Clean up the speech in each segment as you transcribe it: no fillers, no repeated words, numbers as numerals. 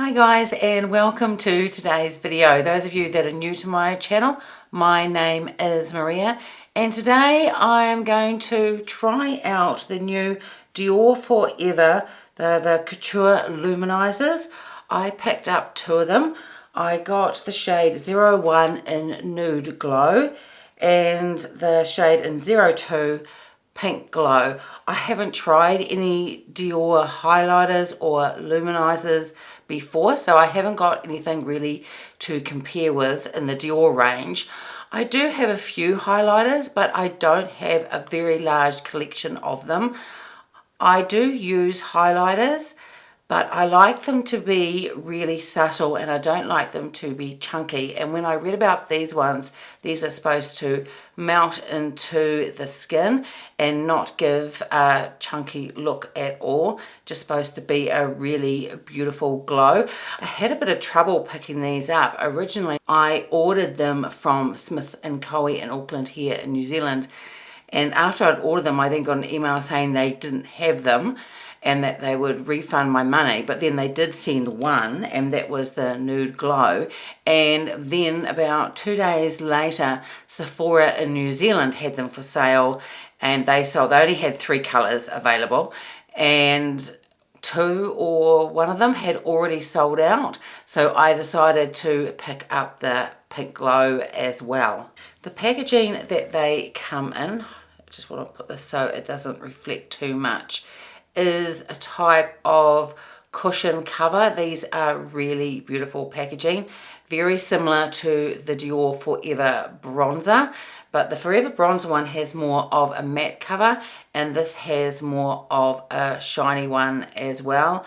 Hi guys, and welcome to today's video. Those of you that are new to my channel, my name is Maria, and today I am going to try out the new Dior Forever the Couture Luminizers. I picked up two of them. I got the shade 01 in Nude Glow and the shade in 02 Pink Glow. I haven't tried any Dior highlighters or luminizers before, so I haven't got anything really to compare with in the Dior range. I do have a few highlighters, but I don't have a very large collection of them. I do use highlighters, but I like them to be really subtle and I don't like them to be chunky. And when I read about these ones, these are supposed to melt into the skin and not give a chunky look at all. Just supposed to be a really beautiful glow. I had a bit of trouble picking these up. Originally, I ordered them from Smith & Co. in Auckland here in New Zealand. And after I'd ordered them, I then got an email saying they didn't have them and that they would refund my money. But then they did send one, and that was the Nude Glow. And then about 2 days later, Sephora in New Zealand had them for sale, and they only had 3 colours available, and 2 or 1 of them had already sold out. So I decided to pick up the Pink Glow as well. The packaging that they come in, I just want to put this so it doesn't reflect too much, is a type of cushion cover. These are really beautiful packaging, very similar to the Dior Forever Bronzer, but the Forever Bronzer one has more of a matte cover and this has more of a shiny one as well.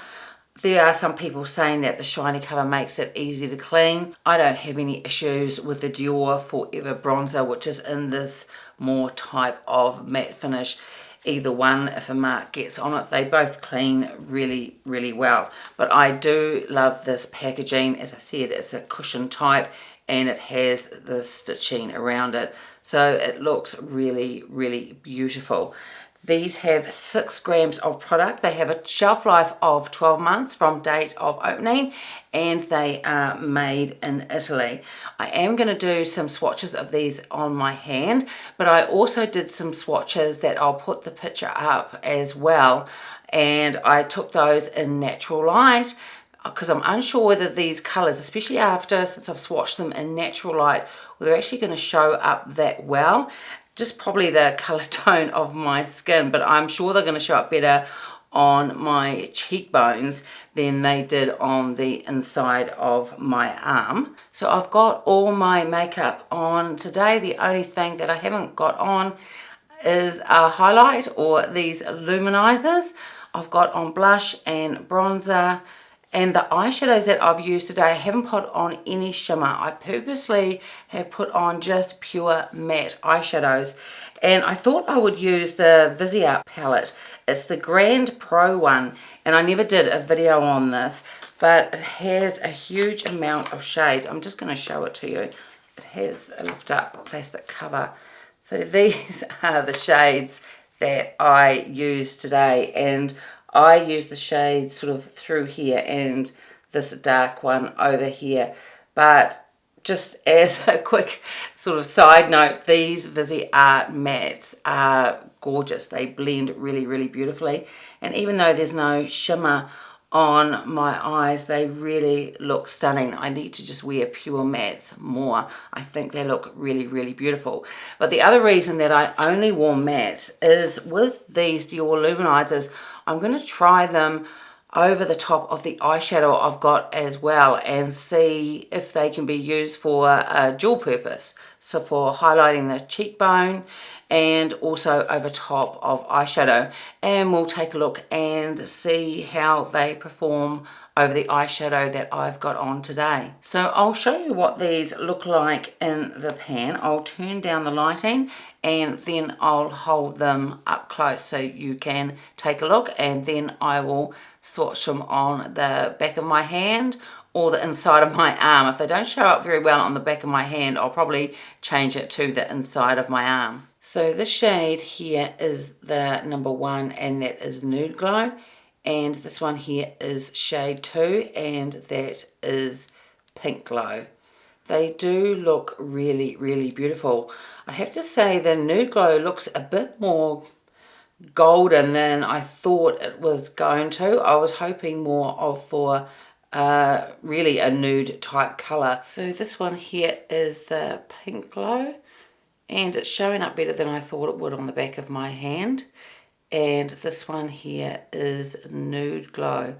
There are some people saying that the shiny cover makes it easy to clean. I don't have any issues with the Dior Forever Bronzer, which is in this more type of matte finish. Either one, if a mark gets on it, they both clean really, really well. But I do love this packaging. As I said, it's a cushion type and it has the stitching around it. So it looks really, really beautiful. These have 6 grams of product. They have a shelf life of 12 months from date of opening, and they are made in Italy. I am going to do some swatches of these on my hand, but I also did some swatches that I'll put the picture up as well, and I took those in natural light because I'm unsure whether these colours, especially since I've swatched them in natural light, they're actually going to show up that well. Just probably the colour tone of my skin, but I'm sure they're going to show up better on my cheekbones than they did on the inside of my arm. So I've got all my makeup on today. The only thing that I haven't got on is a highlight or these luminizers. I've got on blush and bronzer. And the eyeshadows that I've used today, I haven't put on any shimmer. I purposely have put on just pure matte eyeshadows. And I thought I would use the Viseart palette. It's the Grande Pro one. And I never did a video on this, but it has a huge amount of shades. I'm just going to show it to you. It has a lift up plastic cover. So these are the shades that I used today. And I use the shades sort of through here and this dark one over here. But just as a quick sort of side note, these Viseart mattes are gorgeous. They blend really, really beautifully. And even though there's no shimmer on my eyes, they really look stunning. I need to just wear pure mattes more. I think they look really, really beautiful. But the other reason that I only wore mattes is with these Dior luminizers, I'm going to try them over the top of the eyeshadow I've got as well and see if they can be used for a dual purpose. So for highlighting the cheekbone and also over top of eyeshadow. And we'll take a look and see how they perform over the eyeshadow that I've got on today. So I'll show you what these look like in the pan. I'll turn down the lighting and then I'll hold them up close so you can take a look, and then I will swatch them on the back of my hand or the inside of my arm. If they don't show up very well on the back of my hand, I'll probably change it to the inside of my arm. So this shade here is the number 1, and that is Nude Glow. and this one here is shade 2, and that is Pink Glow. They do look really, really beautiful. I have to say the Nude Glow looks a bit more golden than I thought it was going to. I was hoping more for really a nude type colour. So this one here is the Pink Glow, and it's showing up better than I thought it would on the back of my hand. And this one here is Nude Glow,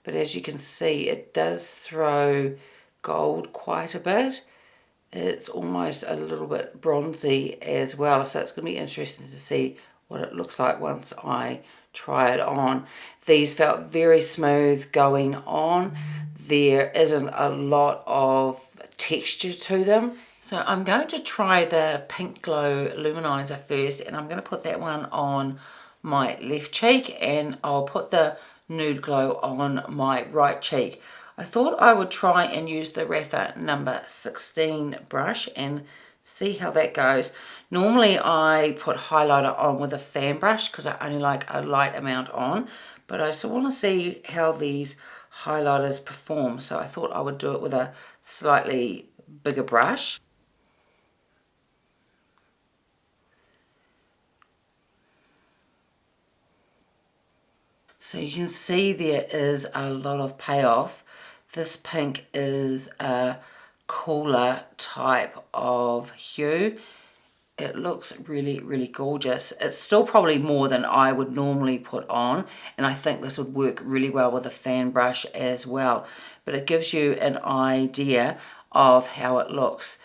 but as you can see, it does throw gold quite a bit. It's almost a little bit bronzy as well, so it's going to be interesting to see what it looks like once I try it on. These felt very smooth going on. There isn't a lot of texture to them. So I'm going to try the Pink Glow Luminizer first, and I'm going to put that one on my left cheek, and I'll put the Nude Glow on my right cheek. I thought I would try and use the Rephr number 16 brush and see how that goes. Normally I put highlighter on with a fan brush because I only like a light amount on, but I still want to see how these highlighters perform, so I thought I would do it with a slightly bigger brush. So you can see there is a lot of payoff. This pink is a cooler type of hue. It looks really, really gorgeous. It's still probably more than I would normally put on, and I think this would work really well with a fan brush as well. But it gives you an idea of how it looks.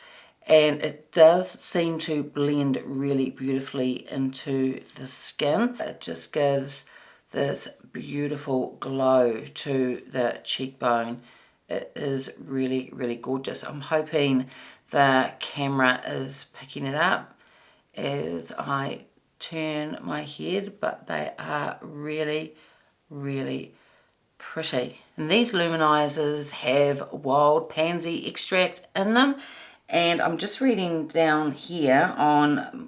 And it does seem to blend really beautifully into the skin. It just gives this beautiful glow to the cheekbone. It is really, really gorgeous. I'm hoping the camera is picking it up as I turn my head, but they are really, really pretty. And these luminizers have wild pansy extract in them, and I'm just reading down here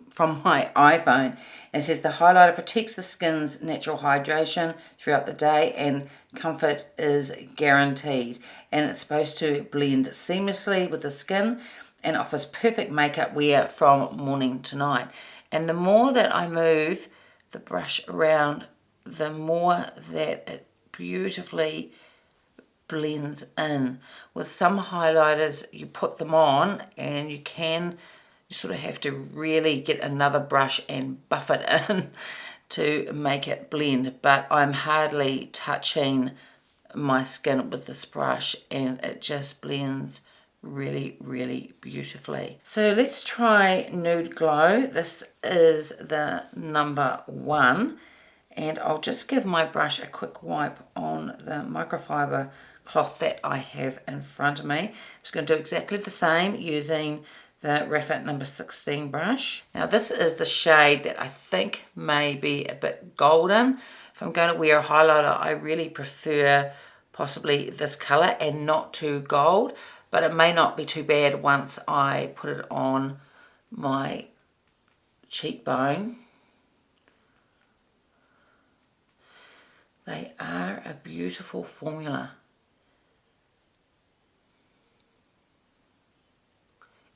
from my iPhone. It says the highlighter protects the skin's natural hydration throughout the day, and comfort is guaranteed. And it's supposed to blend seamlessly with the skin and offers perfect makeup wear from morning to night. And the more that I move the brush around, the more that it beautifully blends in. With some highlighters, you put them on and you sort of have to really get another brush and buff it in to make it blend, but I'm hardly touching my skin with this brush and it just blends really, really beautifully. So let's try Nude Glow. This is the number 1, and I'll just give my brush a quick wipe on the microfiber cloth that I have in front of me. I'm just going to do exactly the same using the Rephr number 16 brush. Now this is the shade that I think may be a bit golden. If I'm going to wear a highlighter, I really prefer possibly this colour and not too gold, but it may not be too bad once I put it on my cheekbone. They are a beautiful formula.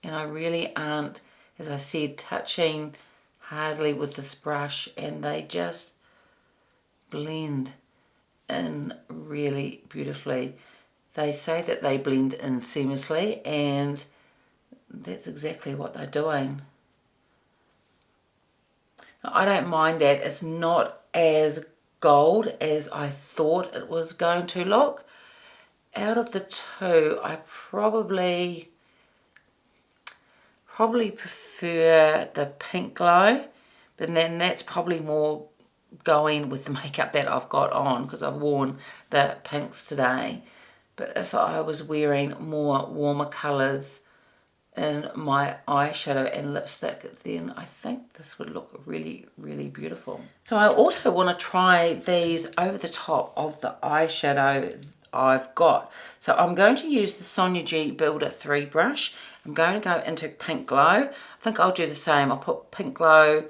And I really aren't, as I said, touching hardly with this brush, and they just blend in really beautifully. They say that they blend in seamlessly, and that's exactly what they're doing. I don't mind that it's not as gold as I thought it was going to look. Out of the two, I probably prefer the Pink Glow, but then that's probably more going with the makeup that I've got on because I've worn the pinks today. But if I was wearing more warmer colours in my eyeshadow and lipstick, then I think this would look really, really beautiful. So I also want to try these over the top of the eyeshadow I've got. So I'm going to use the Sonia G Builder 3 brush. I'm going to go into Pink Glow. I think I'll do the same. I'll put Pink Glow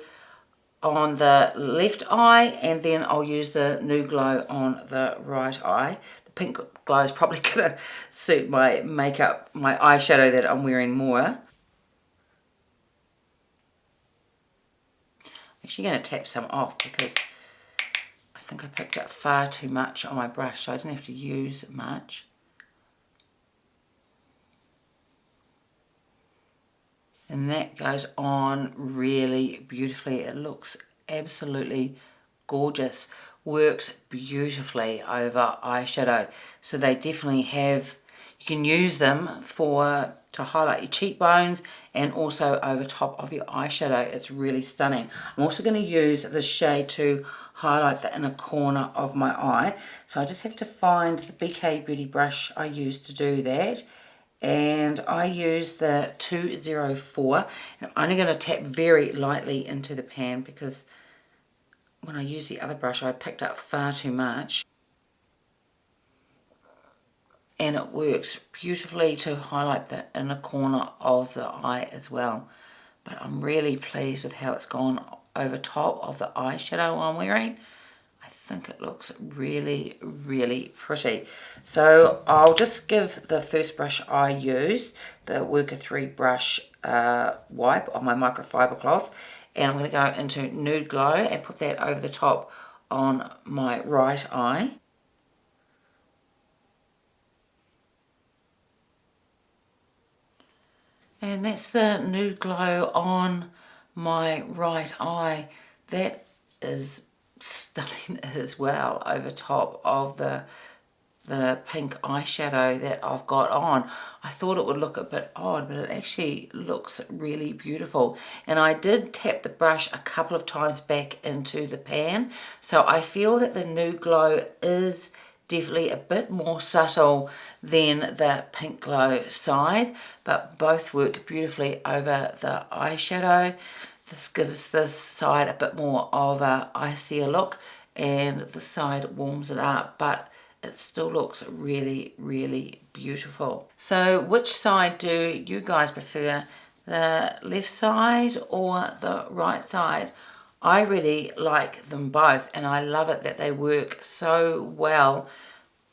on the left eye, and then I'll use the Nude Glow on the right eye. The Pink Glow is probably going to suit my makeup, my eyeshadow that I'm wearing more. I'm actually going to tap some off because I think I picked up far too much on my brush, so I didn't have to use much. And that goes on really beautifully. It looks absolutely gorgeous. Works beautifully over eyeshadow. So they definitely have, you can use them to highlight your cheekbones and also over top of your eyeshadow. It's really stunning. I'm also going to use this shade to highlight the inner corner of my eye. So I just have to find the BK Beauty brush I used to do that. And I use the 204. And I'm only going to tap very lightly into the pan because when I used the other brush I picked up far too much. And it works beautifully to highlight the inner corner of the eye as well. But I'm really pleased with how it's gone over top of the eyeshadow I'm wearing. I think it looks really, really pretty. So I'll just give the first brush I use, the Worker 3 brush wipe on my microfiber cloth, and I'm going to go into Nude Glow and put that over the top on my right eye. And that's the Nude Glow on my right eye. That is stunning as well over top of the pink eyeshadow that I've got on. I thought it would look a bit odd, but it actually looks really beautiful. And I did tap the brush a couple of times back into the pan, so I feel that the Nude Glow is definitely a bit more subtle than the Pink Glow side, but both work beautifully over the eyeshadow. This gives this side a bit more of a icier look, and the side warms it up, but it still looks really, really beautiful. So which side do you guys prefer? The left side or the right side? I really like them both, and I love it that they work so well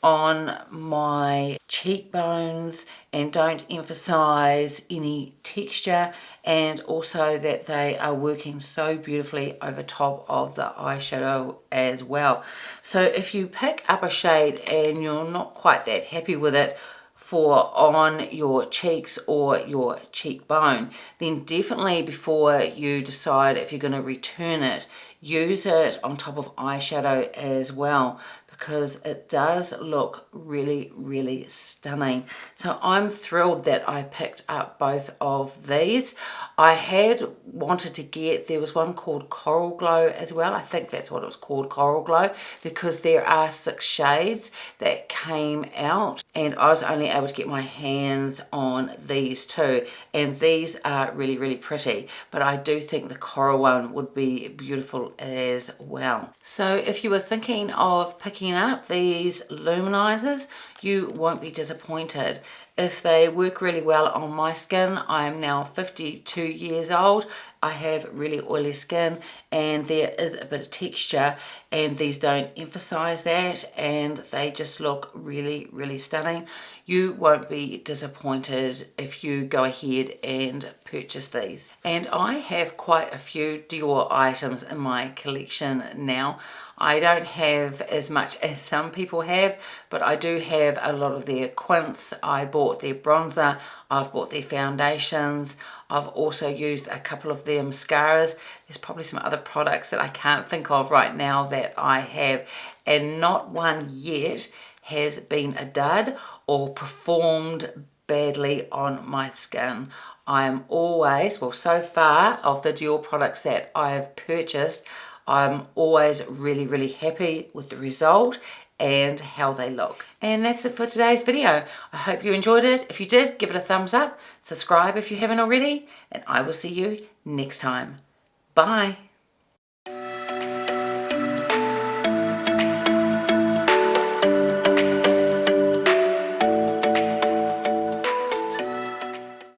on my cheekbones and don't emphasize any texture, and also that they are working so beautifully over top of the eyeshadow as well. So if you pick up a shade and you're not quite that happy with it for on your cheeks or your cheekbone, then definitely before you decide if you're going to return it, use it on top of eyeshadow as well, because it does look really, really stunning. So I'm thrilled that I picked up both of these. I had wanted to get, there was one called Coral Glow as well. I think that's what it was called, Coral Glow, because there are 6 shades that came out, and I was only able to get my hands on these 2, and these are really, really pretty, but I do think the coral one would be beautiful as well. So if you were thinking of picking up these luminizers, you won't be disappointed. If they work really well on my skin, I am now 52 years old. I have really oily skin and there is a bit of texture, and these don't emphasize that, and they just look really, really stunning. You won't be disappointed if you go ahead and purchase these. And I have quite a few Dior items in my collection now. I don't have as much as some people have, but I do have a lot of their quints. I bought their bronzer, I've bought their foundations, I've also used a couple of their mascaras. There's probably some other products that I can't think of right now that I have, and not one yet has been a dud or performed badly on my skin. I'm always, well, so far of the Dior products that I have purchased, I'm always really, really happy with the result and how they look. And that's it for today's video. I hope you enjoyed it. If you did, give it a thumbs up, subscribe if you haven't already, and I will see you next time. Bye.